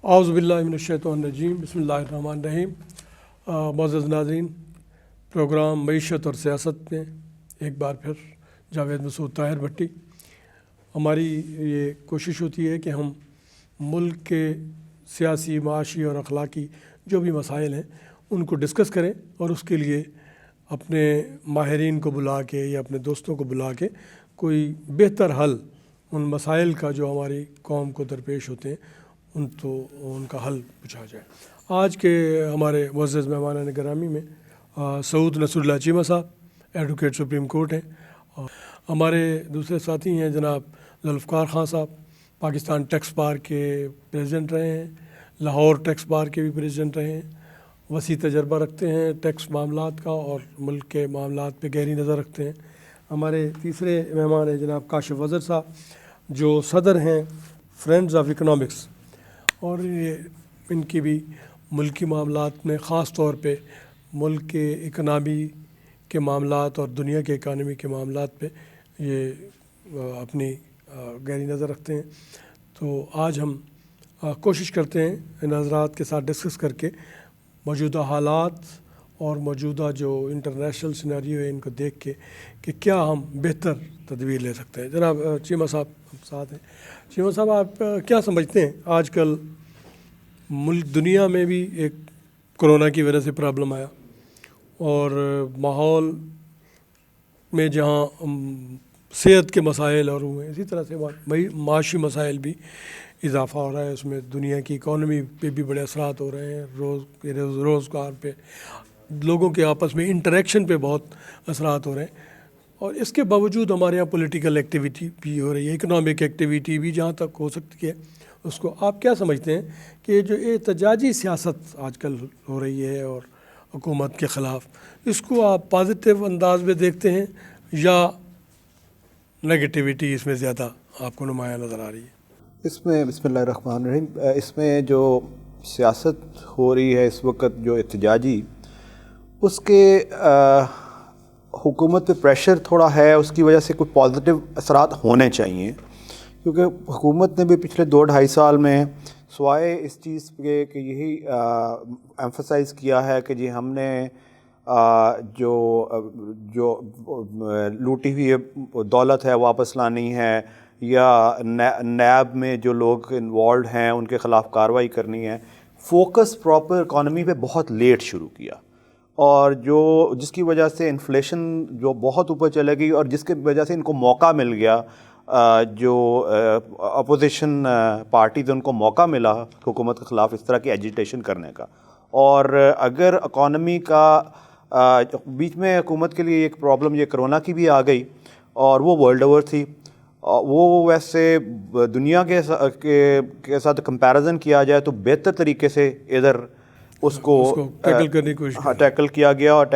اعوذ باللہ من الشیطان الرجیم، بسم اللہ الرحمن الرحیم۔ معزز ناظرین، پروگرام معیشت اور سیاست میں ایک بار پھر جاوید مسعود طاہر بھٹی۔ ہماری یہ کوشش ہوتی ہے کہ ہم ملک کے سیاسی، معاشی اور اخلاقی جو بھی مسائل ہیں ان کو ڈسکس کریں، اور اس کے لیے اپنے ماہرین کو بلا کے یا اپنے دوستوں کو بلا کے کوئی بہتر حل ان مسائل کا جو ہماری قوم کو درپیش ہوتے ہیں ان کا حل پوچھا جائے۔ آج کے ہمارے معزز مہمان گرامی میں سعود نصر اللہ چیمہ صاحب، ایڈوکیٹ سپریم کورٹ ہیں، اور ہمارے دوسرے ساتھی ہیں جناب ذوالفقار خان صاحب، پاکستان ٹیکس بار کے پریزیڈنٹ رہے ہیں، لاہور ٹیکس بار کے بھی پریزیڈنٹ رہے ہیں، وسیع تجربہ رکھتے ہیں ٹیکس معاملات کا اور ملک کے معاملات پہ گہری نظر رکھتے ہیں۔ ہمارے تیسرے مہمان ہیں جناب کاشف اظہر صاحب، جو صدر ہیں فرینڈز آف اکنامکس، اور یہ ان کی بھی ملکی معاملات میں، خاص طور پہ ملک کے اکنامی کے معاملات اور دنیا کے اکانومی کے معاملات پہ یہ اپنی گہری نظر رکھتے ہیں۔ تو آج ہم کوشش کرتے ہیں ان حضرات کے ساتھ ڈسکس کر کے موجودہ حالات اور موجودہ جو انٹرنیشنل سینیریو ہے ان کو دیکھ کے کہ کیا ہم بہتر تدبیر لے سکتے ہیں۔ جناب چیمہ صاحب ساتھ ہیں۔ چیمہ صاحب، آپ کیا سمجھتے ہیں آج کل ملک دنیا میں بھی ایک کرونا کی وجہ سے پرابلم آیا، اور ماحول میں جہاں صحت کے مسائل اور ہوئے، اسی طرح سے معاشی مسائل بھی اضافہ ہو رہا ہے، اس میں دنیا کی اکانومی پہ بھی بڑے اثرات ہو رہے ہیں، روزگار پہ، لوگوں کے آپس میں انٹریکشن پہ بہت اثرات ہو رہے ہیں، اور اس کے باوجود ہمارے یہاں پولیٹیکل ایکٹیویٹی بھی ہو رہی ہے، اکنامک ایکٹیویٹی بھی جہاں تک ہو سکتی ہے اس کو آپ کیا سمجھتے ہیں کہ جو احتجاجی سیاست آج کل ہو رہی ہے اور حکومت کے خلاف، اس کو آپ پازیٹیو انداز میں دیکھتے ہیں یا نیگیٹیویٹی اس میں زیادہ آپ کو نمایاں نظر آ رہی ہے؟ اس میں بسم اللہ الرحمن الرحیم، اس میں جو سیاست ہو رہی ہے اس وقت جو احتجاجی، اس کے حکومت پہ پریشر تھوڑا ہے، اس کی وجہ سے کچھ پازیٹیو اثرات ہونے چاہیے، کیونکہ حکومت نے بھی پچھلے 2-2.5 سال میں سوائے اس چیز کے کہ یہی ایمفسائز کیا ہے کہ جی ہم نے جو لوٹی ہوئی دولت ہے واپس لانی ہے، یا نیب میں جو لوگ انوالوڈ ہیں ان کے خلاف کارروائی کرنی ہے، فوکس پراپر اکانومی پہ بہت لیٹ شروع کیا، اور جس کی وجہ سے انفلیشن جو بہت اوپر چلے گئی، اور جس کی وجہ سے ان کو موقع مل گیا، جو اپوزیشن پارٹی تھے ان کو موقع ملا حکومت کے خلاف اس طرح کی ایجیٹیشن کرنے کا۔ اور اگر اکانومی کا بیچ میں حکومت کے لیے ایک پرابلم یہ کرونا کی بھی آ گئی، اور وہ ورلڈ اوور تھی، وہ ویسے دنیا کے ساتھ کمپیریزن کیا جائے تو بہتر طریقے سے ادھر اس کو ٹیکل کرنے کی کوشش ٹیکل کیا گیا، اور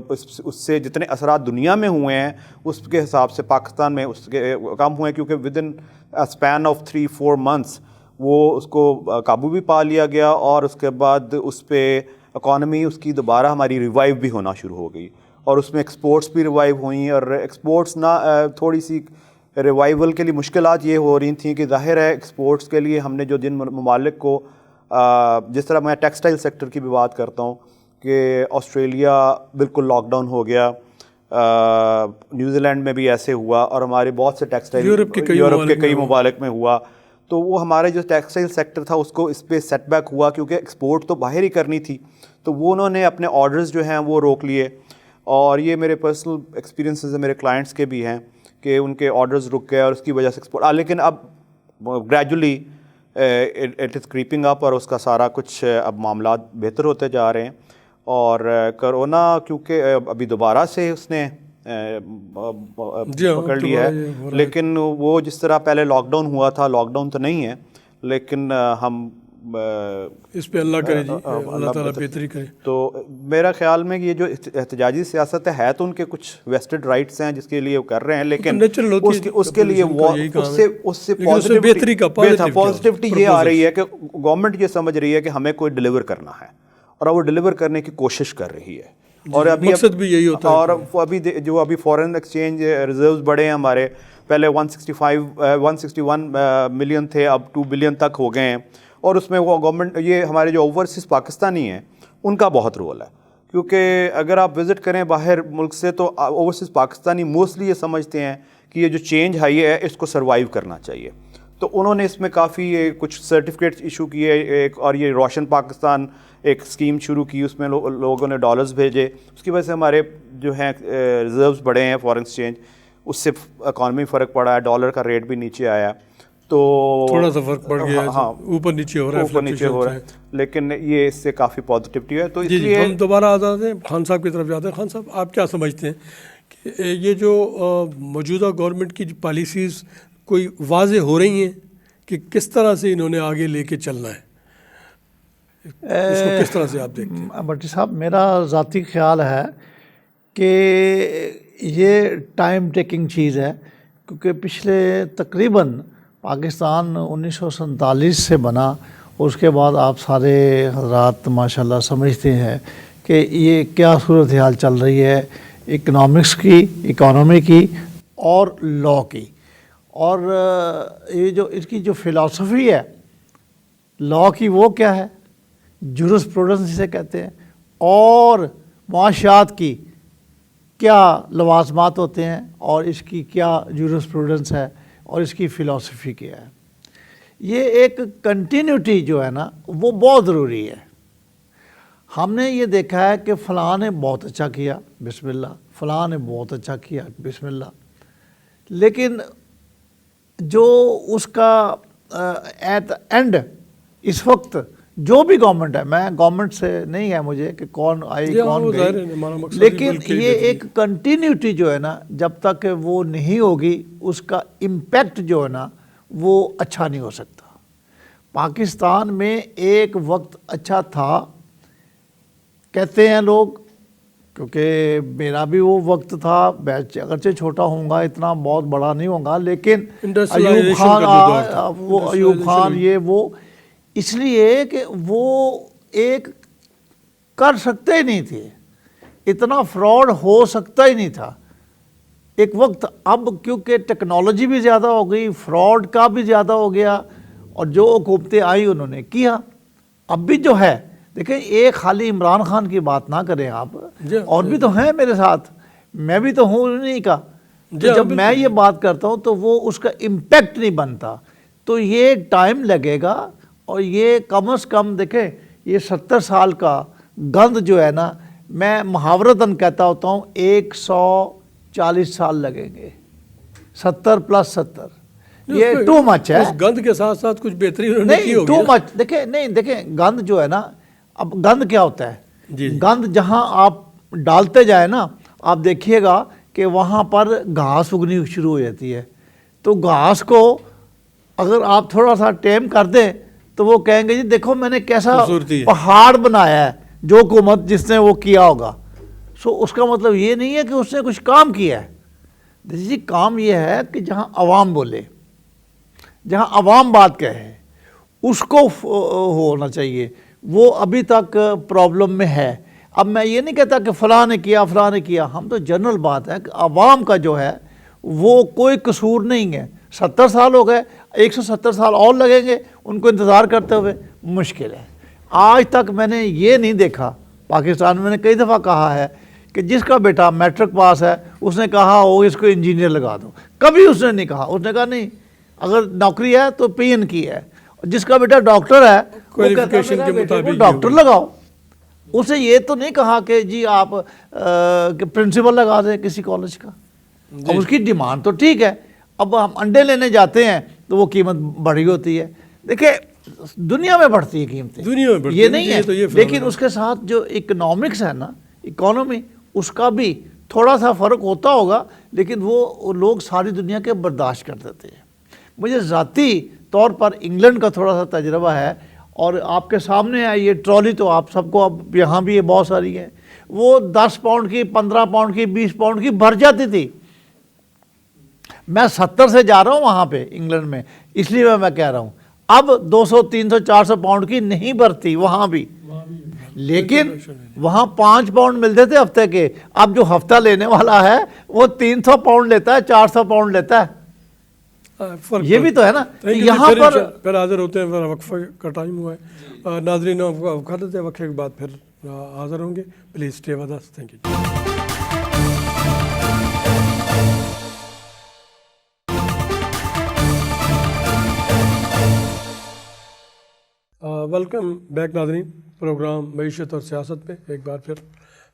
اس سے جتنے اثرات دنیا میں ہوئے ہیں اس کے حساب سے پاکستان میں اس کے کم ہوئے، کیونکہ with in span of 3-4 months وہ اس کو قابو بھی پا لیا گیا، اور اس کے بعد اس پہ اکانومی اس کی دوبارہ ہماری ریوائیو بھی ہونا شروع ہو گئی، اور اس میں ایکسپورٹس بھی ریوائیو ہوئیں، اور ایکسپورٹس نہ تھوڑی سی ریوائیول کے لیے مشکلات یہ ہو رہی تھیں کہ ظاہر ہے ایکسپورٹس کے لیے ہم نے جو جن ممالک کو، جس طرح میں ٹیکسٹائل سیکٹر کی بھی بات کرتا ہوں کہ آسٹریلیا بالکل لاک ڈاؤن ہو گیا، نیوزی لینڈ میں بھی ایسے ہوا، اور ہمارے بہت سے ٹیکسٹائل یورپ کے کئی ممالک میں ہوا، تو وہ ہمارے جو ٹیکسٹائل سیکٹر تھا اس کو اس پہ سیٹ بیک ہوا، کیونکہ ایکسپورٹ تو باہر ہی کرنی تھی، تو وہ انہوں نے اپنے آرڈرز جو ہیں وہ روک لیے، اور یہ میرے پرسنل ایکسپیرینسز ہیں، میرے کلائنٹس کے بھی ہیں کہ ان کے آرڈرز رک گئے، اور اس کی وجہ سے ایکسپورٹ لیکن اب گریجولی اٹ از کریپنگ اپ، اور اس کا سارا کچھ اب معاملات بہتر ہوتے جا رہے ہیں۔ اور کرونا کیونکہ ابھی دوبارہ سے اس نے پکڑ لیا ہے، لیکن وہ جس طرح پہلے لاک ڈاؤن ہوا تھا، لاک ڈاؤن تو نہیں ہے، لیکن ہم اس پہ اللہ کرے جی، اللہ تعالیٰ بہتری کرے۔ تو میرا خیال میں یہ جو احتجاجی سیاست ہے تو ان کے کچھ ویسٹڈ رائٹس ہیں جس کے لیے وہ کر رہے ہیں، لیکن اس کے لیے اس سے پازیٹیوٹی یہ آ رہی ہے کہ گورنمنٹ یہ سمجھ رہی ہے کہ ہمیں کوئی ڈیلیور کرنا ہے، اور وہ ڈیلیور کرنے کی کوشش کر رہی ہے، اور مقصد بھی یہی ہوتا ہے۔ اور فورن ایکسچینج ریزروز بڑھے ہیں ہمارے، پہلے 161 ملین تھے، اب 2 بلین تک ہو گئے ہیں، اور اس میں وہ گورنمنٹ یہ ہمارے جو اوورسیز پاکستانی ہیں ان کا بہت رول ہے، کیونکہ اگر آپ وزٹ کریں باہر ملک سے تو اوورسیز پاکستانی موسٹلی یہ سمجھتے ہیں کہ یہ جو چینج آئی ہے اس کو سروائیو کرنا چاہیے، تو انہوں نے اس میں کافی کچھ سرٹیفکیٹس ایشو کیے ایک، اور یہ روشن پاکستان ایک اسکیم شروع کی، اس میں لوگوں نے ڈالرز بھیجے، اس کی وجہ سے ہمارے جو ہیں ریزروز بڑھے ہیں فارن ایکسچینج، اس سے اکانومی فرق پڑا ہے، ڈالر کا ریٹ بھی نیچے آیا، تو تھوڑا سا فرق پڑ گیا ہے، ہاں اوپر نیچے ہو رہا ہے، اوپر نیچے ہو رہا ہے، لیکن یہ اس سے کافی پازیٹیوٹی ہے، تو اس جی لیے ہم دوبارہ آ جاتے ہیں خان صاحب کی طرف جاتے ہیں۔ خان صاحب آپ کیا سمجھتے ہیں کہ یہ جو موجودہ گورنمنٹ کی پالیسیز کوئی واضح ہو رہی ہیں کہ کس طرح سے انہوں نے آگے لے کے چلنا ہے، اس کو کس طرح سے آپ دیکھتے ہیں؟ بھٹی صاحب، میرا ذاتی خیال ہے کہ یہ ٹائم ٹیکنگ چیز ہے، کیونکہ پچھلے تقریباً پاکستان 1947 سے بنا، اور اس کے بعد آپ سارے حضرات ماشاءاللہ سمجھتے ہیں کہ یہ کیا صورتحال چل رہی ہے اکنامکس کی، اکانومی کی اور لاء کی، اور یہ جو اس کی جو فلاسفی ہے لاء کی وہ کیا ہے، جورسپروڈنس جسے کہتے ہیں، اور معاشیات کی کیا لوازمات ہوتے ہیں اور اس کی کیا جورسپروڈنس ہے اور اس کی فلاسفی کیا ہے۔ یہ ایک کنٹینیوٹی جو ہے نا وہ بہت ضروری ہے۔ ہم نے یہ دیکھا ہے کہ فلاں نے بہت اچھا کیا، بسم اللہ، فلاں نے بہت اچھا کیا، بسم اللہ، لیکن جو اس کا ایٹ اینڈ اس وقت جو بھی گورنمنٹ ہے، میں گورنمنٹ سے نہیں ہے مجھے کہ کون آئی کون گئی، لیکن یہ ایک کنٹینیوٹی جو ہے نا جب تک وہ نہیں ہوگی اس کا امپیکٹ جو ہے نا وہ اچھا نہیں ہو سکتا۔ پاکستان میں ایک وقت اچھا تھا کہتے ہیں لوگ، کیونکہ میرا بھی وہ وقت تھا، اگرچہ چھوٹا ہوں گا، اتنا بہت بڑا نہیں ہوں گا، لیکن ایوب خان یہ وہ اس لیے کہ وہ ایک کر سکتے ہی نہیں تھے، اتنا فراڈ ہو سکتا ہی نہیں تھا ایک وقت۔ اب کیونکہ ٹیکنالوجی بھی زیادہ ہو گئی، فراڈ کا بھی زیادہ ہو گیا، اور جو حکومتیں آئیں انہوں نے کیا۔ اب بھی جو ہے دیکھیں، ایک خالی عمران خان کی بات نہ کریں آپ، اور بھی تو ہیں میرے ساتھ، میں بھی تو ہوں انہیں کا، جب میں یہ بات کرتا ہوں تو وہ اس کا امپیکٹ نہیں بنتا، تو یہ ٹائم لگے گا، اور یہ کم از کم دیکھیں یہ 70 سال کا گند جو ہے نا، میں محاورتاً کہتا ہوتا ہوں 140 سال لگیں گے، 70 + 70، یہ ٹو مچ ہے۔ اس گند کے ساتھ ساتھ کچھ بہتری انہوں نے کی نہیں، ہوگی، ٹو مچ، دیکھیں نہیں، دیکھیں گند جو ہے نا، اب گند کیا ہوتا ہے، گند جہاں آپ ڈالتے جائیں نا، آپ دیکھیے گا کہ وہاں پر گھاس اگنی شروع ہو جاتی ہے، تو گھاس کو اگر آپ تھوڑا سا ٹیم کر دیں تو وہ کہیں گے جی دیکھو میں نے کیسا پہاڑ بنایا ہے، جو حکومت جس نے وہ کیا ہوگا۔ سو اس کا مطلب یہ نہیں ہے کہ اس نے کچھ کام کیا ہے، جی کام یہ ہے کہ جہاں عوام بولے، جہاں عوام بات کہے، اس کو ہونا چاہیے، وہ ابھی تک پرابلم میں ہے۔ اب میں یہ نہیں کہتا کہ فلاں نے کیا فلاں نے کیا، ہم تو جنرل بات ہے کہ عوام کا جو ہے وہ کوئی قصور نہیں ہے۔ 70 سال ہو گئے، 170 سال اور لگیں گے ان کو انتظار کرتے ہوئے، مشکل ہے۔ آج تک میں نے یہ نہیں دیکھا، پاکستان میں نے کئی دفعہ کہا ہے کہ جس کا بیٹا میٹرک پاس ہے اس نے کہا وہ اس کو انجینئر لگا دو، کبھی اس نے نہیں کہا، اس نے کہا نہیں اگر نوکری ہے تو پی این کی ہے، جس کا بیٹا ڈاکٹر ہے وہ کہتا ہے میرا بیٹے کو ڈاکٹر لگاؤ، اسے یہ تو نہیں کہا کہ جی آپ پرنسپل لگا دیں کسی کالج کا۔ اب اس کی ڈیمانڈ تو ٹھیک ہے، اب ہم انڈے لینے جاتے ہیں تو وہ قیمت بڑھی ہوتی ہے، دیکھیں دنیا میں بڑھتی ہے قیمتیں، یہ نہیں ہے، لیکن اس کے ساتھ جو اکنامکس ہے نا، اکانومی، اس کا بھی تھوڑا سا فرق ہوتا ہوگا، لیکن وہ لوگ ساری دنیا کے برداشت کر دیتے ہیں۔ مجھے ذاتی طور پر انگلینڈ کا تھوڑا سا تجربہ ہے، اور آپ کے سامنے ہے یہ ٹرالی، تو آپ سب کو اب یہاں بھی یہ بہت ساری ہے، وہ 10 پاؤنڈ کی، 15 پاؤنڈ کی، 20 پاؤنڈ کی بھر جاتی تھی۔ میں 70 سے جا رہا ہوں وہاں پہ انگلینڈ میں، اس لیے میں کہہ رہا ہوں اب 200 300 400 پاؤنڈ کی نہیں بھرتی وہاں بھی، لیکن وہاں 5 پاؤنڈ ملتے تھے ہفتے کے، اب جو ہفتہ لینے والا ہے وہ 300 پاؤنڈ لیتا ہے، 400 پاؤنڈ لیتا ہے۔ یہ بھی تو ہے نا یہاں پر. پھر حاضر ہوتے ہیں, پھر وقفہ کا ٹائم ہوا ہے. ناظرین وقفہ دیتے ہیں, وقفے کے بعد پھر حاضر ہوں گے. Please stay with us. Thank you. Welcome back ناظرین, پروگرام معیشت اور سیاست میں ایک بار پھر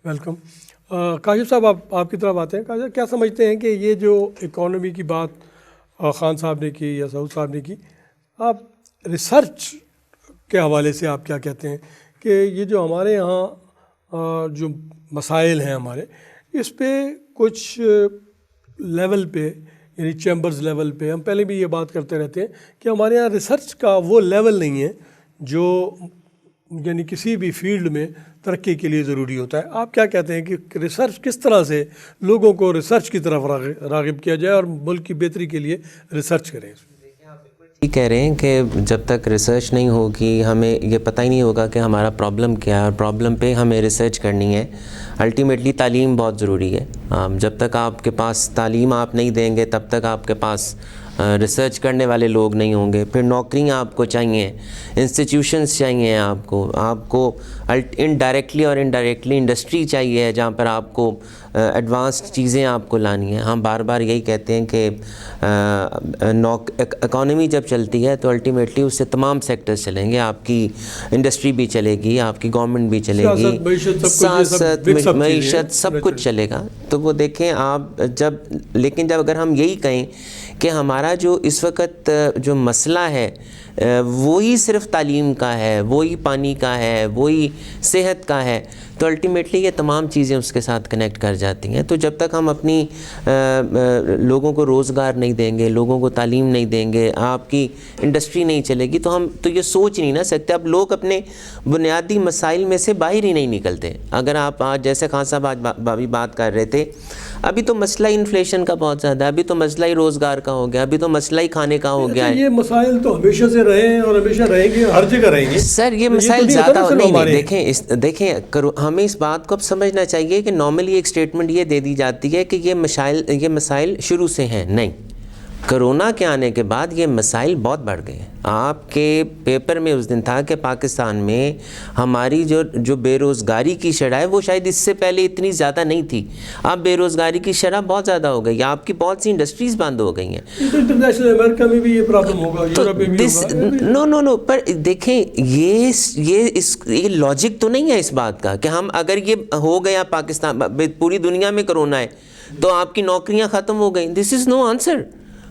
ویلکم. کاشف صاحب آپ کی طرف آتے ہیں. کاشف صاحب کیا سمجھتے ہیں کہ یہ جو اکانومی کی بات خان صاحب نے کی یا سعود صاحب نے کی, آپ ریسرچ کے حوالے سے آپ کیا کہتے ہیں کہ یہ جو ہمارے یہاں جو مسائل ہیں ہمارے, اس پہ کچھ لیول پہ یعنی چیمبرز لیول پہ, ہم پہلے بھی یہ بات کرتے رہتے ہیں کہ ہمارے یہاں ریسرچ کا وہ لیول نہیں ہے جو یعنی کسی بھی فیلڈ میں ترقی کے لیے ضروری ہوتا ہے. آپ کیا کہتے ہیں کہ ریسرچ کس طرح سے لوگوں کو ریسرچ کی طرف راغب کیا جائے اور ملک کی بہتری کے لیے ریسرچ کریں؟ ٹھیک کہہ رہے ہیں کہ جب تک ریسرچ نہیں ہوگی ہمیں یہ پتہ ہی نہیں ہوگا کہ ہمارا پرابلم کیا ہے, اور پرابلم پہ ہمیں ریسرچ کرنی ہے. الٹیمیٹلی تعلیم بہت ضروری ہے. جب تک آپ کے پاس تعلیم آپ نہیں دیں گے تب تک آپ کے پاس ریسرچ کرنے والے لوگ نہیں ہوں گے. پھر نوکریاں آپ کو چاہیے, انسٹیٹیوشنز چاہیے, آپ کو انڈائریکٹلی اور انڈائریکٹلی انڈسٹری چاہیے جہاں پر آپ کو ایڈوانسڈ چیزیں آپ کو لانی ہیں. ہم بار بار یہی کہتے ہیں کہ اکانومی جب چلتی ہے تو الٹیمیٹلی اس سے تمام سیکٹرز چلیں گے. آپ کی انڈسٹری بھی چلے گی, آپ کی گورنمنٹ بھی چلے گی, سیاست, معیشت, سب کچھ چلے گا. تو وہ دیکھیں آپ لیکن جب اگر ہم یہی کہیں کہ ہمارا جو اس وقت جو مسئلہ ہے وہی صرف تعلیم کا ہے, وہی پانی کا ہے, وہی صحت کا ہے, تو الٹیمیٹلی یہ تمام چیزیں اس کے ساتھ کنیکٹ کر جاتی ہیں. تو جب تک ہم اپنی لوگوں کو روزگار نہیں دیں گے, لوگوں کو تعلیم نہیں دیں گے, آپ کی انڈسٹری نہیں چلے گی, تو ہم تو یہ سوچ نہیں نہ سکتے. اب لوگ اپنے بنیادی مسائل میں سے باہر ہی نہیں نکلتے. اگر آپ آج جیسے خان صاحب آج بابی بات کر رہے تھے, ابھی تو مسئلہ انفلیشن کا بہت زیادہ ہے, ابھی تو مسئلہ ہی روزگار کا ہو گیا, ابھی تو مسئلہ ہی کھانے کا ہو گیا ہے. یہ مسائل تو ہمیشہ سے رہے ہیں اور ہمیشہ رہیں گے, ہر جگہ رہیں گے سر. یہ مسائل زیادہ نہیں, دیکھیں ہمیں اس بات کو اب سمجھنا چاہیے کہ نارملی ایک اسٹیٹمنٹ یہ دے دی جاتی ہے کہ یہ مسائل شروع سے ہیں. نہیں, کرونا کے آنے کے بعد یہ مسائل بہت بڑھ گئے ہیں. آپ کے پیپر میں اس دن تھا کہ پاکستان میں ہماری جو بے روزگاری کی شرح ہے وہ شاید اس سے پہلے اتنی زیادہ نہیں تھی. اب بے روزگاری کی شرح بہت زیادہ ہو گئی, آپ کی بہت سی انڈسٹریز بند ہو گئی ہیں. انٹرنیشنل امریکہ میں بھی یہ پرابلم ہوگا, یورپ میں بھی ہوگا. نو پر دیکھیں یہ لاجک تو نہیں ہے اس بات کا کہ ہم اگر یہ ہو گیا پاکستان پوری دنیا میں کرونا ہے تو آپ کی نوکریاں ختم ہو گئیں. دس از نو آنسر.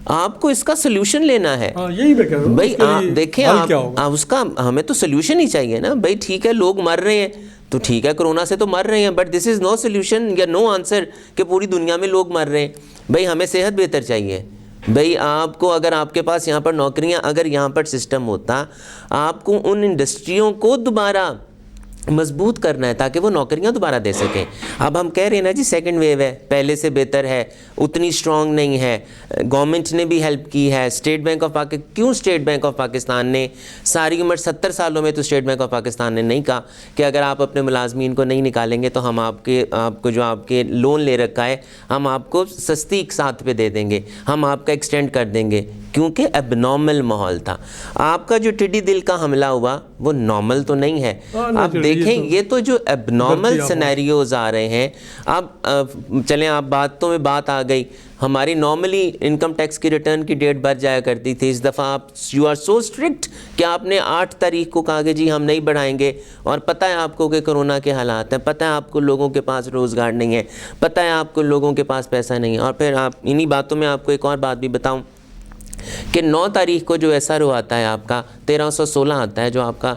آپ کو اس کا سلوشن لینا ہے. یہی میں کہہ رہا ہوں بھائی آپ دیکھیں, آپ اس کا ہمیں تو سلوشن ہی چاہیے نا. بھائی ٹھیک ہے لوگ مر رہے ہیں تو ٹھیک ہے, کرونا سے تو مر رہے ہیں, but this is no solution یا نو آنسر کہ پوری دنیا میں لوگ مر رہے ہیں. بھائی ہمیں صحت بہتر چاہیے. بھئی آپ کو اگر آپ کے پاس یہاں پر نوکریاں, اگر یہاں پر سسٹم ہوتا, آپ کو ان انڈسٹریوں کو دوبارہ مضبوط کرنا ہے تاکہ وہ نوکریاں دوبارہ دے سکیں. اب ہم کہہ رہے ہیں نا جی سیکنڈ ویو ہے, پہلے سے بہتر ہے, اتنی اسٹرانگ نہیں ہے, گورنمنٹ نے بھی ہیلپ کی ہے. اسٹیٹ بینک آف پاکستان, کیوں اسٹیٹ بینک آف پاکستان نے ساری عمر 70 سالوں میں تو اسٹیٹ بینک آف پاکستان نے نہیں کہا کہ اگر آپ اپنے ملازمین کو نہیں نکالیں گے تو ہم آپ کو جو آپ کے لون لے رکھا ہے ہم آپ کو سستی ساتھ پہ دے دیں گے, ہم آپ کا ایکسٹینڈ کر دیں گے, کیونکہ اب نارمل ماحول تھا. آپ کا جو ٹڈی دل کا حملہ ہوا وہ نارمل تو نہیں ہے. آپ دیکھیں یہ تو جو اب نارمل سینیریوز آ رہے ہیں. اب چلیں آپ باتوں میں بات آ گئی, ہماری نارملی انکم ٹیکس کی ریٹرن کی ڈیٹ بڑھ جایا کرتی تھی. اس دفعہ آپ یو آر سو اسٹرکٹ کہ آپ نے 8 تاریخ کو کہا کہ جی ہم نہیں بڑھائیں گے, اور پتہ ہے آپ کو کہ کرونا کے حالات ہیں, پتہ ہے آپ کو لوگوں کے پاس روزگار نہیں ہے, پتہ ہے آپ کو لوگوں کے پاس پیسہ نہیں ہے. اور پھر آپ انہی باتوں میں آپ کو ایک اور بات بھی بتاؤں کہ 9 تاریخ کو جو ایس آر او آتا ہے آپ کا 1316 آتا ہے جو آپ کا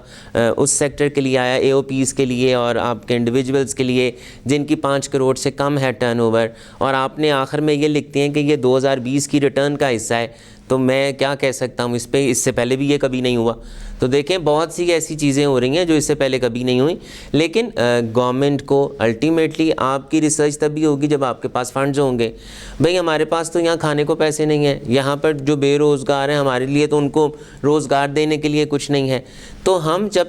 اس سیکٹر کے لیے آیا, اے او پیز کے لیے اور آپ کے انڈیویجولز کے لیے جن کی 5 کروڑ سے کم ہے ٹرن اوور, اور آپ نے آخر میں یہ لکھتے ہیں کہ یہ 2020 کی ریٹرن کا حصہ ہے. تو میں کیا کہہ سکتا ہوں اس پہ, اس سے پہلے بھی یہ کبھی نہیں ہوا. تو دیکھیں بہت سی ایسی چیزیں ہو رہی ہیں جو اس سے پہلے کبھی نہیں ہوئیں. لیکن گورنمنٹ کو الٹیمیٹلی آپ کی ریسرچ تبھی ہوگی جب آپ کے پاس فنڈز ہوں گے. بھئی ہمارے پاس تو یہاں کھانے کو پیسے نہیں ہیں, یہاں پر جو بے روزگار ہیں ہمارے لیے تو ان کو روزگار دینے کے لیے کچھ نہیں ہے. تو ہم جب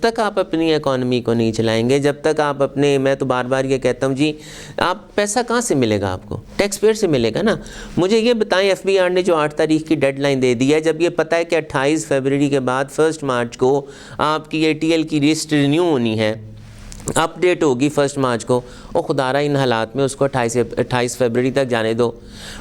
تک آپ اپنی اکانومی کو نہیں چلائیں گے, جب تک آپ اپنے, میں تو بار بار یہ کہتا ہوں جی, آپ پیسہ کہاں سے ملے گا, آپ کو ٹیکس پیئر سے ملے گا نا. مجھے یہ بتائیں, ایف بی آر نے جو 8 تاریخ کی ڈیڈ لائن دے دی ہے, جب یہ پتہ ہے کہ 28 فروری کے بعد 1 مارچ کو آپ کی ATL کی لسٹ رینیو ہونی ہے, اپ ڈیٹ ہوگی 1 مارچ کو, اور خدا را ان حالات میں اس کو 28 فروری تک جانے دو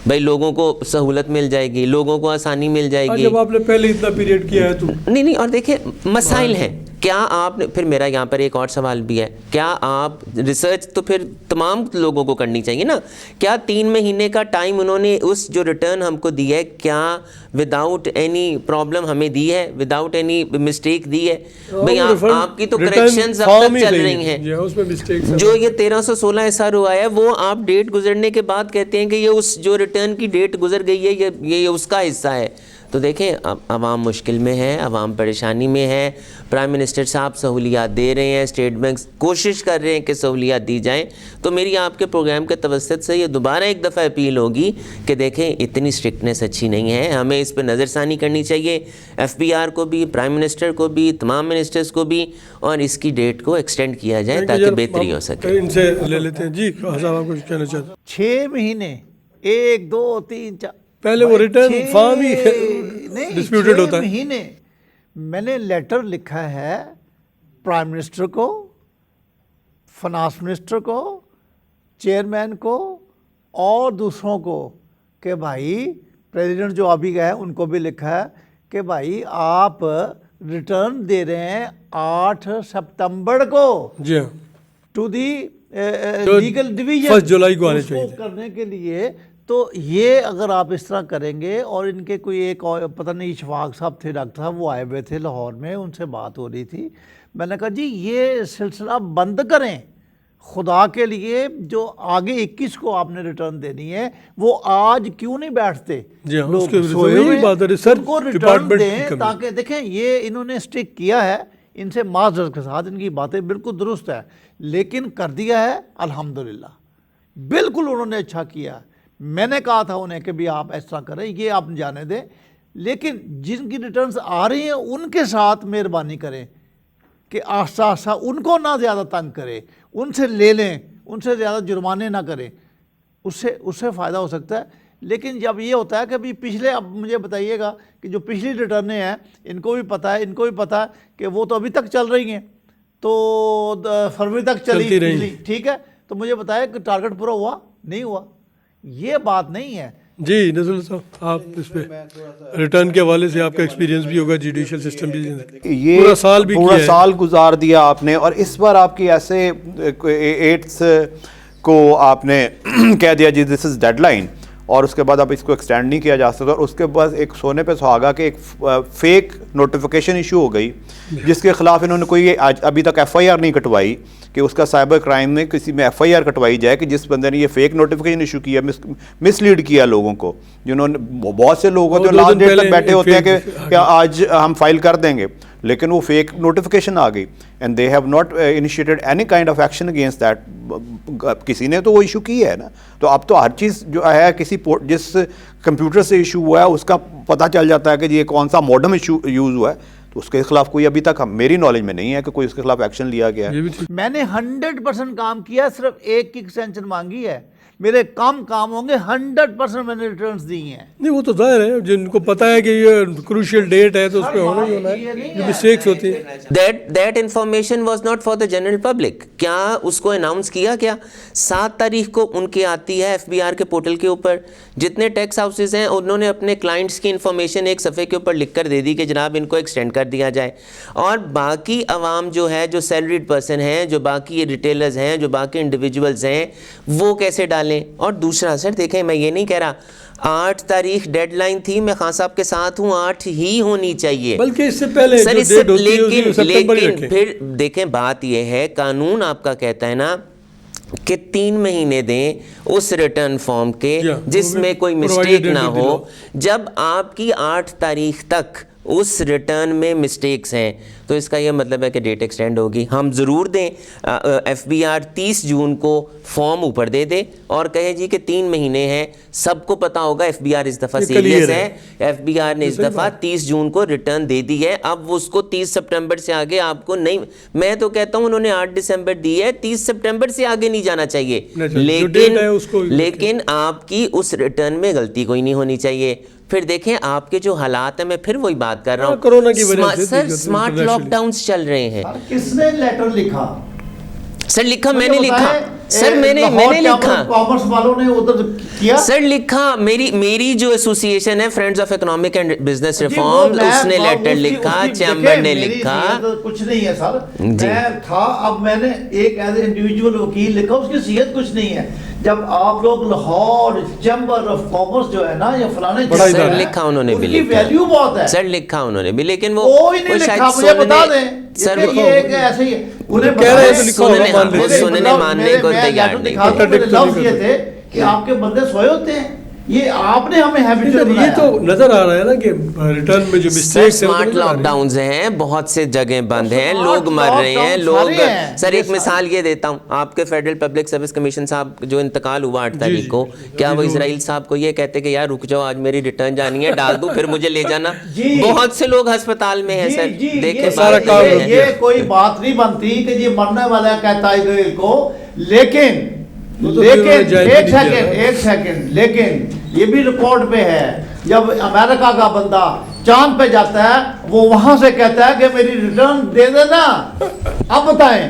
بھائی, لوگوں کو سہولت مل جائے گی, لوگوں کو آسانی مل جائے گی. جب آپ نے پہلے اتنا پیریڈ کیا ہے تو نہیں, اور دیکھیں مسائل ہیں. کیا آپ نے, پھر میرا یہاں پر ایک اور سوال بھی ہے, کیا آپ ریسرچ تو پھر تمام لوگوں کو کرنی چاہیے نا, کیا 3 مہینے کا ٹائم انہوں نے اس جو ریٹرن ہم کو دی ہے, کیا وداؤٹ اینی پرابلم ہمیں دی ہے, وداؤٹ اینی مسٹیک دی ہے؟ بھئی آپ کی تو کریکشنز اب تک چل رہی ہیں. جو یہ 1316 SR ہوا ہے, وہ آپ ڈیٹ گزرنے کے بعد کہتے ہیں کہ یہ اس جو ریٹرن کی ڈیٹ گزر گئی ہے, یہ اس کا حصہ ہے. تو دیکھیں عوام مشکل میں ہے, عوام پریشانی میں ہے. پرائم منسٹر صاحب سہولیات دے رہے ہیں, اسٹیٹ بینکس کوشش کر رہے ہیں کہ سہولیات دی جائیں. تو میری آپ کے پروگرام کے توسط سے یہ دوبارہ ایک دفعہ اپیل ہوگی کہ دیکھیں اتنی اسٹرکٹنیس اچھی نہیں ہے, ہمیں اس پہ نظر ثانی کرنی چاہیے, FBR کو بھی, پرائم منسٹر کو بھی, تمام منسٹرز کو بھی, اور اس کی ڈیٹ کو ایکسٹینڈ کیا جائے تاکہ بہتری ہو سکے. ان سے لے لیتے ہیں جی, صاحب آپ کچھ کہنا چاہتے ہیں؟ 6 مہینے 1 2 3 4 پہلے وہ ریٹرن فارم ہی ڈسپیوٹڈ ہوتا ہے. 6 مہینے میں نے لیٹر لکھا ہے پرائم منسٹر کو, فنانس منسٹر کو, چیئرمین کو اور دوسروں کو کہ بھائی, پریزیڈنٹ جو ابھی گئے ان کو بھی لکھا ہے کہ بھائی آپ ریٹرن دے رہے ہیں 8 سپتمبر کو جی ہاں, ٹو دی لیگل ڈویژن 1 جولائی کو آنے چاہیے کرنے کے لیے. تو یہ اگر آپ اس طرح کریں گے, اور ان کے کوئی ایک پتہ نہیں اشفاق صاحب تھے, ڈاکٹر صاحب, وہ آئے ہوئے تھے لاہور میں, ان سے بات ہو رہی تھی. میں نے کہا جی یہ سلسلہ بند کریں خدا کے لیے, جو آگے 21 کو آپ نے ریٹرن دینی ہے وہ آج کیوں نہیں بیٹھتے جی ہاں, لوگ اس کے سوئے ہوئے, ان کو ریٹرن ڈپارٹمنٹ دیں تاکہ دیکھیں یہ انہوں نے اسٹک کیا ہے, ان سے معذرت کے ساتھ, ان کی باتیں بالکل درست ہے, لیکن کر دیا ہے الحمدللہ, بالکل انہوں نے اچھا کیا. میں نے کہا تھا انہیں کہ بھی آپ اس طرح کریں, یہ آپ جانے دیں, لیکن جن کی ریٹرنز آ رہی ہیں ان کے ساتھ مہربانی کریں کہ آہستہ آہستہ ان کو نہ زیادہ تنگ کریں, ان سے لے لیں, ان سے زیادہ جرمانے نہ کریں, اس سے فائدہ ہو سکتا ہے. لیکن جب یہ ہوتا ہے کہ بھی پچھلے, اب مجھے بتائیے گا کہ جو پچھلی ریٹرنیں ہیں ان کو بھی پتہ ہے, ان کو بھی پتہ ہے کہ وہ تو ابھی تک چل رہی ہیں, تو فروری تک چلی رہی, ٹھیک ہے, تو مجھے بتائیں کہ ٹارگٹ پورا ہوا نہیں ہوا, یہ بات نہیں ہے. جی نزول صاحب, آپ اس پہ ریٹرن کے حوالے سے آپ کا ایکسپیرینس بھی ہوگا, جوڈیشل سسٹم بھی, یہ پورا سال گزار دیا آپ نے, اور اس بار آپ کی ایسے 8 کو آپ نے کہہ دیا جی دس از ڈیڈ لائن, اور اس کے بعد اب اس کو ایکسٹینڈ نہیں کیا جا سکتا, اور اس کے بعد ایک سونے پہ سہاگا کہ ایک فیک نوٹیفیکیشن ایشو ہو گئی جس کے خلاف انہوں نے کوئی ابھی تک FIR نہیں کٹوائی, کہ اس کا سائبر کرائم میں کسی میں FIR کٹوائی جائے کہ جس بندے نے یہ فیک نوٹیفیکیشن ایشو کیا, مس لیڈ کیا لوگوں کو, جنہوں نے, بہت سے لوگ ہوتے ہیں لاسٹ ڈیٹ تک بیٹھے ہوتے ہیں کہ آج ہم فائل کر دیں گے, لیکن وہ فیک نوٹیفیکیشن آ گئی, and they have not initiated any kind of action against that. کسی نے تو وہ ایشو کی ہے نا, تو اب تو ہر چیز جو ہے کسی جس کمپیوٹر سے ایشو ہوا ہے اس کا پتہ چل جاتا ہے کہ یہ کون سا ماڈم ایشو یوز ہوا ہے, تو اس کے خلاف کوئی ابھی تک میری نالج میں نہیں ہے کہ کوئی اس کے خلاف ایکشن لیا گیا ہے. میں نے 100% کام کیا, صرف ایک کی ایکسٹینشن مانگی ہے, میرے کام ہوں گے, 100% میں نے ریٹرنز دی ہیں. نہیں وہ تو ظاہر ہے, جن کو پتہ ہے کہ یہ کروشل ڈیٹ ہے تو اس پہ ہونا ہی ہونا ہے, جو مسٹیکس ہوتی ہیں. That information was not for the general public. کیا اس کو اناؤنس کیا کیا؟ 7 تاریخ کو ان کی آتی ہے FBR کے پورٹل کے اوپر, جتنے ٹیکس ہاؤسز ہیں انہوں نے اپنے کلائنٹس کی انفارمیشن ایک صفحے کے اوپر لکھ کر دے دی کہ جناب ان کو ایکسٹینڈ کر دیا جائے, اور باقی عوام جو ہے, جو سیلریڈ پرسن ہیں, جو باقی ریٹیلرز ہیں, جو باقی انڈیویجولز ہیں, وہ کیسے ڈالیں. اور دوسرا سر دیکھیں, میں یہ نہیں کہہ رہا 8 تاریخ ڈیڈ لائن تھی, میں خان صاحب کے ساتھ ہوں, 8 ہی ہونی چاہیے, بلکہ اس سے پہلے سر, اس سے لیکن پھر دیکھیں بات یہ ہے, قانون آپ کا کہتا ہے نا کہ 3 مہینے دیں اس ریٹرن فارم کے جس میں کوئی مسٹیک نہ ہو. جب آپ کی 8 تاریخ تک اس ریٹرن میں مسٹیکس ہیں تو اس کا یہ مطلب ہے کہ ڈیٹ ایکسٹینڈ ہوگی. ہم ضرور دیں, ایف بی آر 30 جون کو فارم اوپر دے دے اور کہے جی کہ 3 مہینے ہیں, سب کو پتا ہوگا ایف بی آر اس دفعہ سیریس ہے, ایف بی آر نے اس دفعہ 30 جون کو ریٹرن دے دی ہے, اب اس کو 30 سپٹمبر سے آگے آپ کو نہیں, میں تو کہتا ہوں انہوں نے 8 دسمبر دی ہے, 30 سپٹمبر سے آگے نہیں جانا چاہیے, لیکن آپ کی اس ریٹرن میں غلطی کوئی نہیں ہونی چاہیے. پھر دیکھیں آپ کے جو حالات ہیں, میں پھر وہی بات کر رہا ہوں, کورونا کی وجہ سے سر اسمارٹ لاک ڈاؤنز چل رہے ہیں. کس نے لیٹر لکھا؟ سر لکھا میں نے لکھا, سر میں نے لکھا, کامرس والوں نے ادھر کیا سر لکھا, میری جو ایسوسیشن ہے friends of economic and business reform, اس نے لیٹر لکھا, چیمبر نے لکھا. کچھ نہیں ہے سر, میں تھا, اب میں نے ایک ایز اے انڈیویجول وکیل لکھا, اس کی صحت کچھ نہیں ہے. جب آپ لوگ لاہور چیمبر آف کامرس جو ہے نا یا فلانے سر لکھا انہوں نے بھی, ویلیو بہت ہے سر لکھا انہوں نے بھی, لیکن وہ کوئی نہیں لکھا, مجھے بتا دیں سر یہ ایک ایسے ہی سننے ماننے کو تیار نہیں تھے. لفظ یہ تھے کہ آپ کے بندے سوئے ہوتے ہیں, یہ آپ نے ہمیں ہیبیچوئل بنایا. یہ تو نظر آ رہا ہے نا کہ ریٹرن میں جو مسٹیکس ہیں, اسمارٹ لاک ڈاؤنز ہیں, بہت سے جگہیں بند ہیں, لوگ مر رہے ہیں, لوگ. سر ایک مثال یہ دیتا ہوں, آپ کے فیڈرل پبلک سروس کمیشن صاحب جو انتقال ہوا 8 تاریخ کو, کیا وہ اسرائیل صاحب کو یہ کہتے کہ یار رک جاؤ آج میری ریٹرن جانی ہے, ڈال دوں پھر مجھے لے جانا؟ بہت سے لوگ ہسپتال میں ہیں سر, دیکھیں سارا کام, یہ کوئی بات نہیں بنتی کہ یہ مرنے والا کہتا ہے اسرائیل کو, لیکن ایک سیکنڈ, لیکن یہ بھی ریکارڈ پہ ہے, جب امریکہ کا بندہ چاند پہ جاتا ہے وہ وہاں سے کہتا ہے کہ میری ریٹرن دے دینا. اب بتائیں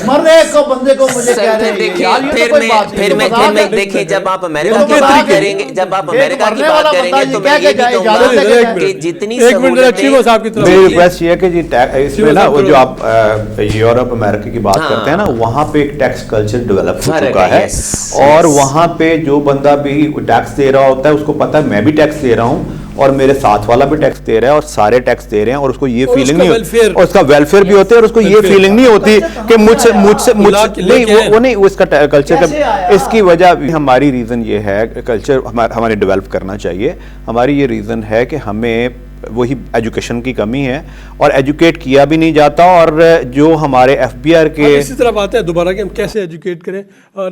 مرنے کو بندے کو مجھے کہہ رہے ہیں. پھر میں دیکھیں جب آپ امریکہ کی بات کریں گے, جب آپ امریکہ کی بات کریں گے تو میں یہ بھی کہوں گا کہ جتنی سہولتیں, میری ریکویسٹ یہ ہے کہ جی اس میں نا وہ جو آپ یورپ امریکہ کی بات کرتے ہیں نا, وہاں پہ ایک ٹیکس کلچر ڈیولپ ہو چکا ہے, اور وہاں پہ جو بندہ بھی ٹیکس دے رہا ہوتا ہے اس کو پتہ ہے میں بھی ٹیکس دے رہا ہوں اور میرے ساتھ والا بھی ٹیکس دے رہا ہے اور سارے ٹیکس دے رہے ہیں, اور اس کو یہ فیلنگ نہیں ہوتی, اور اس کا ویلفیئر بھی ہوتا ہے, اور اس کو یہ فیلنگ نہیں ہوتی کہ مجھ سے نہیں, وہ نہیں, وہ اس کا کلچر کا, اس کی وجہ ہماری ریزن یہ ہے, کلچر ہمارے ڈیولپ کرنا چاہیے. ہماری یہ ریزن ہے کہ ہمیں وہی ایجوکیشن کی کمی ہے اور ایجوکیٹ کیا بھی نہیں جاتا, اور جو ہمارے ایف بی آر کے اسی طرح بات ہے دوبارہ کہ ہم کیسے ایجوکیٹ کریں.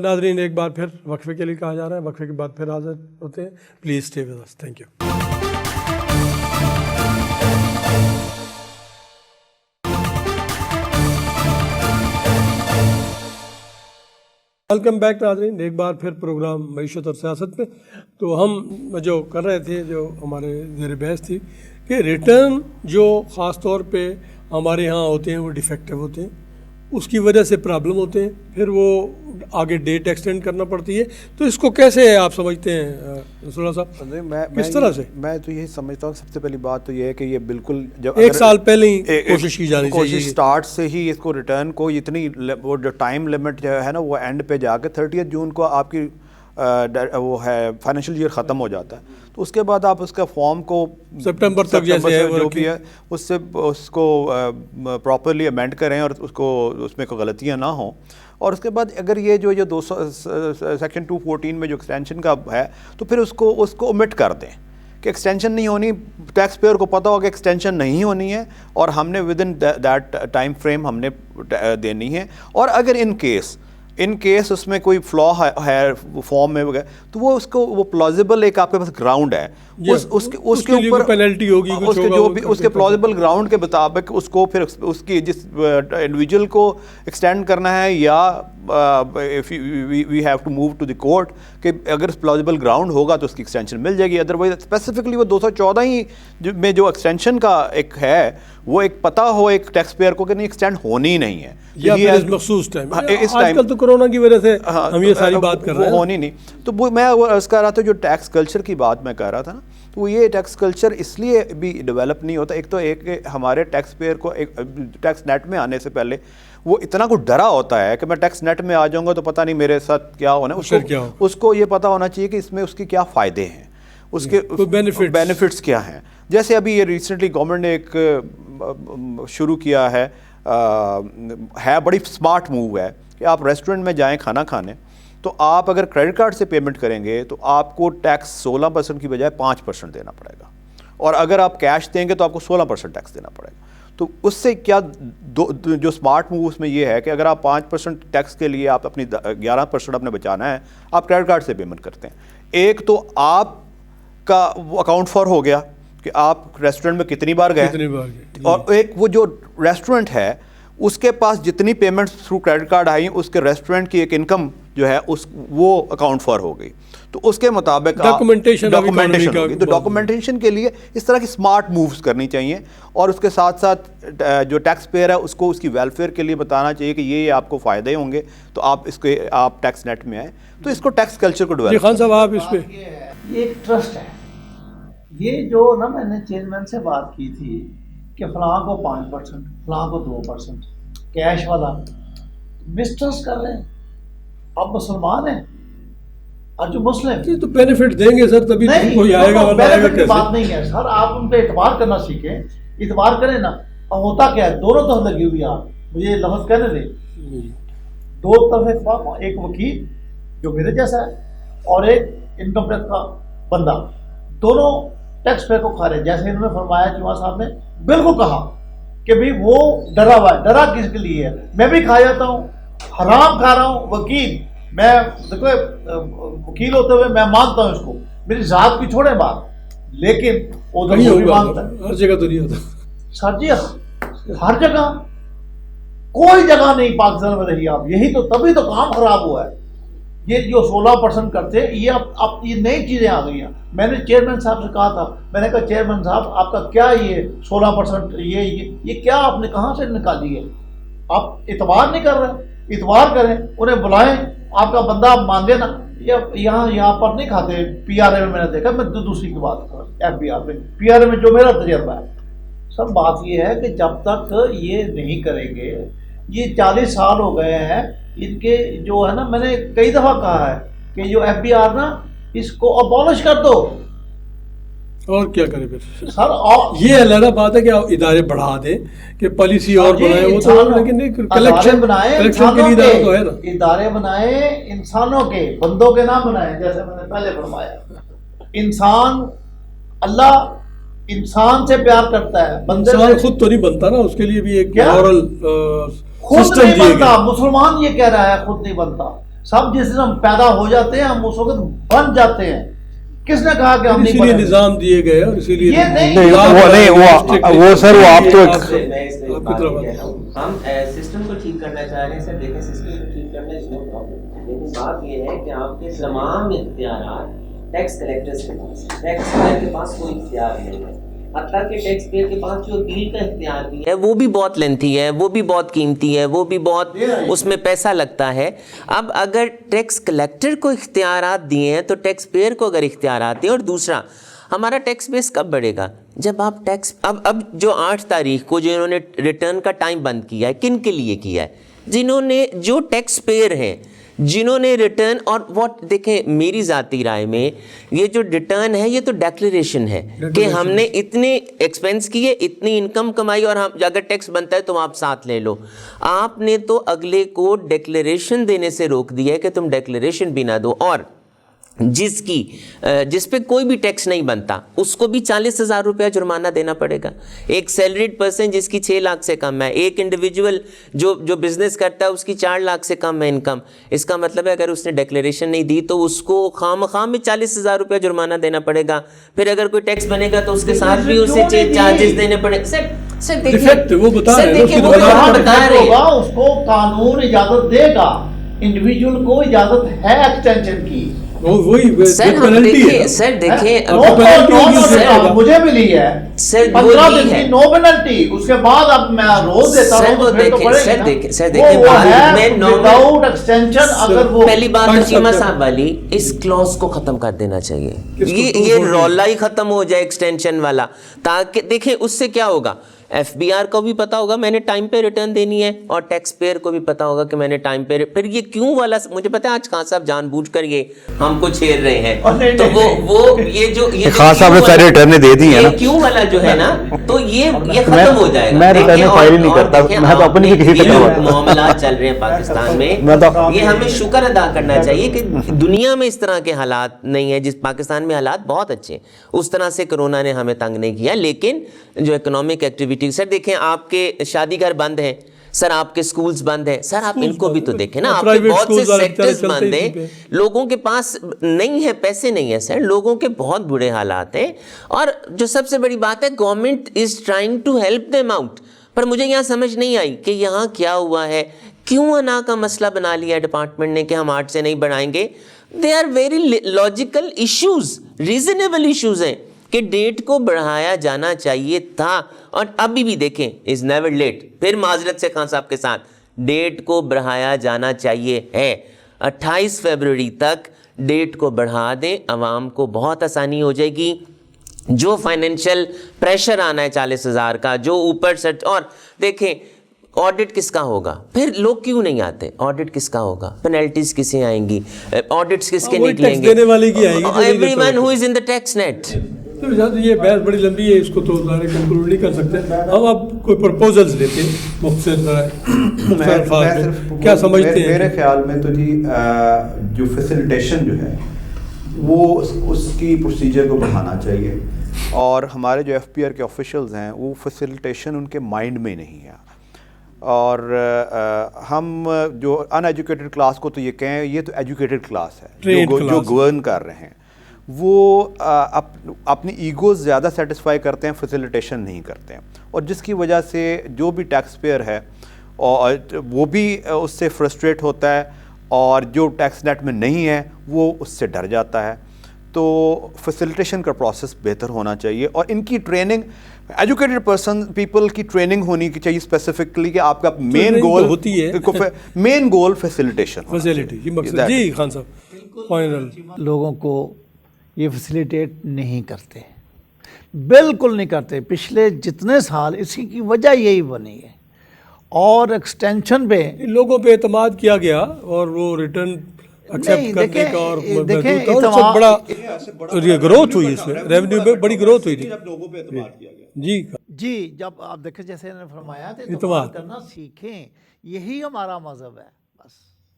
ناظرین ایک بار پھر وقفے کے لیے کہا جا رہا ہے, وقفے کے بعد پھر حاضر ہوتے ہیں. Please stay with us. Thank you. Welcome back ناظرین, ایک بار پھر پروگرام معیشت اور سیاست میں. تو ہم جو کر رہے تھے, جو ہمارے زیر بحث تھی کہ ریٹرن جو خاص طور پہ ہمارے یہاں ہوتے ہیں وہ ڈیفیکٹیو ہوتے ہیں, اس کی وجہ سے پرابلم ہوتے ہیں, پھر وہ آگے ڈیٹ ایکسٹینڈ کرنا پڑتی ہے. تو اس کو کیسے آپ سمجھتے ہیں رسول اللہ صاحب, کس طرح سے؟ میں تو یہی سمجھتا ہوں سب سے پہلی بات تو یہ ہے کہ یہ بالکل ایک سال پہلے ہی کوشش کی جانی چاہیے, کوشش سٹارٹ سے ہی اس کو ریٹرن کو اتنی وہ جو ٹائم لمٹ جو ہے نا وہ اینڈ پہ جا کے 30 جون کو آپ کی وہ ہے فائنینشیل ایئر ختم ہو جاتا ہے, تو اس کے بعد آپ اس کا فارم کو سپٹمبر تک جیسے جو بھی ہے اس کو پراپرلی امینڈ کریں اور اس میں کوئی غلطیاں نہ ہوں. اور اس کے بعد اگر یہ جو سیکشن 214 میں جو ایکسٹینشن کا ہے تو پھر اس کو omit کر دیں کہ ایکسٹینشن نہیں ہونی, ٹیکس پیئر کو پتہ ہوگا ایکسٹینشن نہیں ہونی ہے اور ہم نے with in that time frame ہم نے دینی ہے. اور اگر ان کیس اس میں کوئی فلا ہے فارم میں وغیرہ تو وہ اس کو وہ پلازیبل ایک آپ کے پاس گراؤنڈ ہے, اس کے اوپر پینلٹی ہوگی, اس کے پلازیبل گراؤنڈ کے مطابق اس کو پھر اس کی جس انڈیویجول کو ایکسٹینڈ کرنا ہے یا we have to move to the court کہ اگر پلازیبل گراؤنڈ ہوگا تو اس کی ایکسٹینشن مل جائے گی. ادروائز اسپیسیفکلی وہ 214 ہی میں جو ایکسٹینشن کا ایک ہے وہ ایک پتہ ہو ایک ٹیکس پیئر کو کہ نہیں ایکسٹینڈ ہونی ہی نہیں ہے, یا پھر اس مخصوص ٹائم. آج کل تو کورونا کی وجہ سے ہم یہ ساری بات کر رہے ہیں, ہونی نہیں. تو میں عرض کر رہا تھا جو ٹیکس کلچر کی بات میں کر رہا تھا نا, تو وہ یہ ٹیکس کلچر اس لیے بھی ڈیولپ نہیں ہوتا. ایک تو کہ ہمارے ٹیکس پیئر کو ٹیکس نیٹ میں آنے سے پہلے وہ اتنا کو ڈرا ہوتا ہے کہ میں ٹیکس نیٹ میں آ جاؤں گا تو پتہ نہیں میرے ساتھ کیا ہونا ہے. اس کو یہ پتہ ہونا چاہیے کہ اس میں اس کے کیا فائدے ہیں, اس کے بینیفٹس کیا ہیں. جیسے ابھی یہ ریسنٹلی گورنمنٹ نے ایک شروع کیا ہے بڑی اسمارٹ موو ہے کہ آپ ریسٹورنٹ میں جائیں کھانا کھانے, تو آپ اگر کریڈٹ کارڈ سے پیمنٹ کریں گے تو آپ کو ٹیکس 16% کی بجائے 5% دینا پڑے گا. اور اگر آپ کیش دیں گے تو آپ کو 16% ٹیکس دینا پڑے گا. تو اس سے کیا جو اسمارٹ موو اس میں یہ ہے کہ اگر آپ 5% ٹیکس کے لیے آپ اپنی 11% اپنے بچانا ہے, آپ کریڈٹ کارڈ سے پیمنٹ کرتے ہیں. ایک تو آپ کا اکاؤنٹ فار ہو گیا کہ آپ ریسٹورنٹ میں کتنی بار گئے, اور ایک وہ جو ریسٹورنٹ ہے اس کے پاس جتنی پیمنٹ تھرو کریڈٹ کارڈ آئیں اس کے ریسٹورنٹ کی ایک انکم جو ہے وہ اکاؤنٹ فار ہو گئی. تو اس کے مطابق ڈاکومنٹیشن ہوگی. تو ڈاکومنٹیشن کے لیے اس طرح کی اسمارٹ مووز کرنی چاہیے, اور اس کے ساتھ ساتھ جو ٹیکس پیئر ہے اس کو اس کی ویلفیئر کے لیے بتانا چاہیے کہ یہ آپ کو فائدے ہوں گے, تو آپ ٹیکس نیٹ میں آئیں. تو اس کو ٹیکس کلچر کو ڈیولپ. خان صاحب آپ اس پہ یہ ایک ٹرسٹ ہے. یہ جو نا میں نے چیئرمین سے بات کی تھی کہ فلاں کو 5%, فلاں کو 2%, کیش والا مسٹرسٹ کر رہے ہیں. آپ مسلمان ہیں اور جو مسلم تو بینیفٹ دیں گے سر, تبھی کوئی آئے گا. بینیفٹ کی بات نہیں ہے سر, آپ ان پہ اعتبار کرنا سیکھیں. اعتبار کریں نا. اب ہوتا کیا ہے, دونوں طرف لگی ہوئی آپ, مجھے یہ لفظ کہنے دیں, دو طرف اعتبار. ایک وکیل جو میرے جیسا ہے اور ایک انکم ٹیکس کا بندہ, دونوں ٹیکس پے کو کھا رہے. جیسے انہوں نے فرمایا چوہا صاحب نے بالکل کہا کہ بھئی وہ ڈرا ہوا ہے. ڈرا کس کے لیے ہے؟ میں بھی کھا جاتا ہوں, حرام کھا رہا ہوں. وکیل, میں دیکھو وکیل ہوتے ہوئے میں مانتا ہوں اس کو, میری ذات کی چھوڑے بات, لیکن وہ تو بھی مانتا ہے. ہر جگہ تو نہیں ہوتا سر جی, ہر جگہ کوئی جگہ نہیں پاکستان میں رہی آپ. یہی تو تبھی تو کام خراب ہوا ہے. یہ جو 16% کرتے ہیں, یہ اب یہ نئی چیزیں آ گئی ہیں. میں نے چیئرمین صاحب سے کہا تھا, میں نے کہا چیئرمین صاحب آپ کا کیا یہ 16% یہ کیا آپ نے کہاں سے نکالی ہے؟ آپ اعتبار نہیں کر رہے. اعتبار کریں, انہیں بلائیں, آپ کا بندہ آپ مانگے نا. یہاں پر نہیں کھاتے. پی آر اے میں نے دیکھا, میں دوسری کی بات کر رہا ہوں, ایف بی آر میں, پی آر اے میں جو میرا تجربہ ہے. سب بات یہ ہے کہ جب تک یہ نہیں کریں گے, یہ 40 سال ہو گئے ہیں ان کے جو ہے نا, میں نے کئی دفعہ کہا ہے کہ جو ایف بی آر نا, اس کو ابالش کر دو. اور کیا کریں پھر سر, یہ علیحدہ بات ہے کہ آپ ادارے بڑھا دیں, کہ پالیسی اور بنائیں, وہ تو لیکن کلیکشن کے لیے ادارہ تو ہے نا. ادارے بنائیں انسانوں کے, بندوں کے نام بنائیں. جیسے میں نے پہلے فرمایا, انسان, اللہ انسان سے پیار کرتا ہے, بندے انسان خود تو نہیں بنتا نا, اس کے لیے بھی ایک مورل خود نہیں بنتا. مسلمان یہ کہہ رہا ہے خود نہیں بنتا. سب جس دن ہم پیدا ہو جاتے ہیں ہم اس وقت بن جاتے ہیں. کس نے کہا کہ ہم نہیں بنے؟ نظام دیے گئے اور اسی لیے وہ سر وہ آپ تو ہم سسٹم کو ٹھیک کرنا چاہ رہے ہیں. سر دیکھیں, سسٹم کو ٹھیک کرنا از نو پرابلم, لیکن بات یہ ہے کہ آپ کے تمام اختیارات ٹیکس کلیکٹرز کے پاس, ٹیکس پیئر کے پاس کوئی اختیار نہیں ہے. حتیٰ کہ ٹیکس پیئر کے پاس جو بل کا اختیار بھی ہے وہ بھی بہت لینتھی ہے, وہ بھی بہت قیمتی ہے, وہ بھی بہت اس میں پیسہ لگتا ہے. اب اگر ٹیکس کلیکٹر کو اختیارات دیے ہیں تو ٹیکس پیئر کو اگر اختیارات دیں. اور دوسرا, ہمارا ٹیکس بیس کب بڑھے گا؟ جب آپ ٹیکس اب جو 8 تاریخ کو جو انہوں نے ریٹرن کا ٹائم بند کیا ہے, کن کے لیے کیا ہے؟ جنہوں نے, جو ٹیکس پیئر ہیں, جنہوں نے ریٹرن, اور واٹ دیکھیں میری ذاتی رائے میں یہ جو ریٹرن ہے یہ تو ڈیکلیریشن ہے کہ ہم نے اتنے ایکسپینس کیے, اتنی انکم کمائی, اور ہم اگر ٹیکس بنتا ہے تو آپ ساتھ لے لو. آپ نے تو اگلے کو ڈیکلیریشن دینے سے روک دیا ہے کہ تم ڈیکلیریشن بھی نہ دو. اور جس پہ کوئی بھی ٹیکس نہیں بنتا اس کو بھی 40,000 روپیہ جرمانہ دینا پڑے گا. ایک سیلریڈ پرسن جس کی 6 لاکھ سے کم ہے, ایک انڈیویجول جو بزنس کرتا ہے اس کی 4 لاکھ سے کم ہے انکم, اس کا مطلب ہے اگر اس نے ڈیکلیریشن نہیں دی تو اس کو خام میں 40,000 روپیہ جرمانہ دینا پڑے گا. پھر اگر کوئی ٹیکس بنے گا تو اس کے ساتھ بھی اسے چارجز دینے پڑے. سر دیکھیں, وہ بتا رہے ہیں اس کو قانون اجازت دے گا, انڈیویجول کو اجازت ہے ایکسٹینشن کی. سر دیکھیں مجھے ملی ہے 15 دن کی نو پینلٹی, اس کے بعد اب میں روز دیتا ہوں. پہلی بات چیمہ صاحب والی, اس کلوز کو ختم کر دینا چاہیے. یہ رولا ہی ختم ہو جائے ایکسٹینشن والا, تاکہ دیکھیں اس سے کیا ہوگا. FBR کو بھی پتا ہوگا میں نے ٹائم پہ ریٹرن دینی ہے, اور ٹیکس پیئر کو بھی پتا ہوگا کہ میں نے ٹائم پہ. پھر یہ کیوں والا, مجھے پتا ہے آج خان صاحب جان بوجھ کر یہ ہم کو چھیڑ رہے ہیں, تو وہ یہ خان صاحب نے سارے ریٹرن دے دی ہیں نا, کیوں والا جو ہے نا, تو یہ ختم ہو جائے گا. میں ریٹرن فائل ہی نہیں کرتا, میں تو اپنی بھی کسی طرح معاملات چل رہے ہیں پاکستان میں, یہ ہمیں شکر ادا کرنا چاہیے کہ دنیا میں اس طرح کے حالات نہیں ہیں. جس پاکستان میں حالات بہت اچھے ہیں, اس طرح سے کرونا نے ہمیں تنگ نہیں کیا. لیکن جو اکنامک ایکٹیویٹی, سر دیکھیں آپ کے شادی گھر بند ہیں, سر آپ کے سکولز بند ہیں, سر آپ ان کو بھی تو دیکھیں نا, آپ کے بہت سے سیکٹرز بند ہیں, لوگوں کے پاس نہیں ہے, پیسے نہیں ہیں سر, لوگوں کے بہت برے حالات ہیں. اور جو سب سے بڑی بات ہے, government is trying to help them out. پر مجھے یہاں سمجھ نہیں آئی کہ یہاں کیا ہوا ہے, کیوں انا کا مسئلہ بنا لیا ہے ڈپارٹمنٹ نے کہ ہم 8 سے نہیں بڑھائیں گے. They are very logical issues, reasonable issues ہیں کہ ڈیٹ کو بڑھایا جانا چاہیے تھا. اور ابھی بھی دیکھیں, از نیور لیٹ. پھر معذرت سے خان صاحب کے ساتھ, ڈیٹ کو بڑھایا جانا چاہیے ہے. 28 فیبروری تک ڈیٹ کو بڑھا دیں, عوام کو بہت آسانی ہو جائے گی. جو فائنینشیل پریشر آنا ہے 40,000 کا, جو اوپر سے, اور دیکھیں آڈٹ کس کا ہوگا, پھر لوگ کیوں نہیں آتے, آڈٹ کس کا ہوگا, پینلٹیز کسے آئیں گی, آڈٹس کس کے نکلیں گے, دینے والے کی آئے گی, ایوری ون ہو از ان دا ٹیکس نیٹ. یہ بحث بڑی لمبی ہے, اس کو تو کنکلوڈ نہیں کر سکتے ہم. اب کوئی پرپوزلز دیتے ہیں مختصر الفاظ میں, کیا سمجھتے ہیں؟ میرے خیال میں تو جی جو فیسیلیٹیشن جو ہے وہ اس کی پروسیجر کو بڑھانا چاہیے. اور ہمارے جو FPR کے آفیشلز ہیں وہ فیسیلیٹیشن ان کے مائنڈ میں نہیں ہے. اور ہم جو ان ایجوکیٹڈ کلاس کو تو یہ کہیں, یہ تو ایجوکیٹڈ کلاس ہے جو گورن کر رہے ہیں, وہ اپنی ایگوز زیادہ سیٹسفائی کرتے ہیں, فیسیلیٹیشن نہیں کرتے ہیں. اور جس کی وجہ سے جو بھی ٹیکس پیئر ہے اور وہ بھی اس سے فرسٹریٹ ہوتا ہے, اور جو ٹیکس نیٹ میں نہیں ہے وہ اس سے ڈر جاتا ہے. تو فیسیلیٹیشن کا پروسیس بہتر ہونا چاہیے, اور ان کی ٹریننگ, ایجوکیٹڈ پیپل کی ٹریننگ ہونی چاہیے اسپیسیفکلی کہ آپ کا مین گول ہوتی ہے, مین گول فیسیلیٹیشن. جی خان صاحب فائنل, لوگوں کو یہ فیسیلیٹیٹ نہیں کرتے, بالکل نہیں کرتے. پچھلے جتنے سال اسی کی وجہ یہی بنی ہے. اور ایکسٹینشن پہ لوگوں پہ اعتماد کیا گیا, اور وہ ریٹرن ایکسیپٹ کرنے کا, اور بڑا گروتھ ہوئی, اس میں ریونیو میں بڑی گروتھ ہوئی تھی لوگوں پہ اعتماد کیا گیا. جی جب آپ دیکھیں جیسے انہوں نے فرمایا تھا, اعتماد کرنا سیکھیں, یہی ہمارا مذہب ہے بس.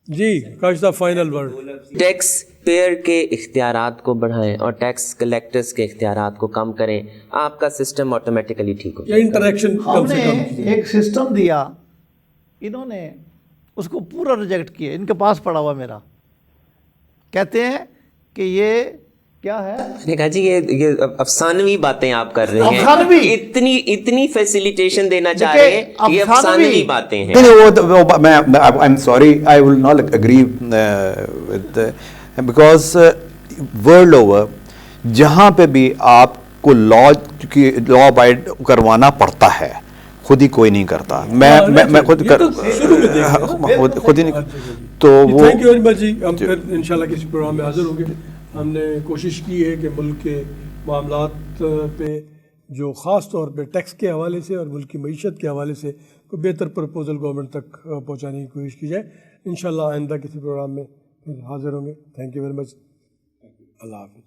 جی کاش صاحب فائنل ورڈ. ٹیکس پیئر کے اختیارات کو بڑھائیں اور ٹیکس کلیکٹرز کے اختیارات کو کم کریں, آپ کا سسٹم آٹومیٹیکلی ٹھیک ہو جائے. انٹریکشن ہم نے ایک سسٹم دیا, انہوں نے اس کو پورا ریجیکٹ کیا. ان کے پاس پڑا ہوا میرا, کہتے ہیں کہ یہ کیا ہے, میں نے کہا جی یہ افسانوی باتیں آپ کر رہے ہیں, اتنی فیسیلیٹیشن دینا چاہ رہے ہیں, یہ افسانوی باتیں ہیں. I am sorry, I will not agree with, because world over جہاں پہ بھی آپ کو لا ابائڈ کروانا پڑتا ہے, خود ہی کوئی نہیں کرتا. میں خود ہی نہیں. تو وہ تھینک یو ویری مچ جی. ہم پھر انشاءاللہ کسی پروگرام میں حاضر ہوں گے. ہم نے کوشش کی ہے کہ ملک کے معاملات پہ, جو خاص طور پہ ٹیکس کے حوالے سے اور ملک کی معیشت کے حوالے سے کوئی بہتر پرپوزل گورنمنٹ تک پہنچانے کی کوشش کی جائے. انشاءاللہ آئندہ کسی پروگرام میں پھر حاضر ہوں گے. Thank you very much. اللہ حافظ.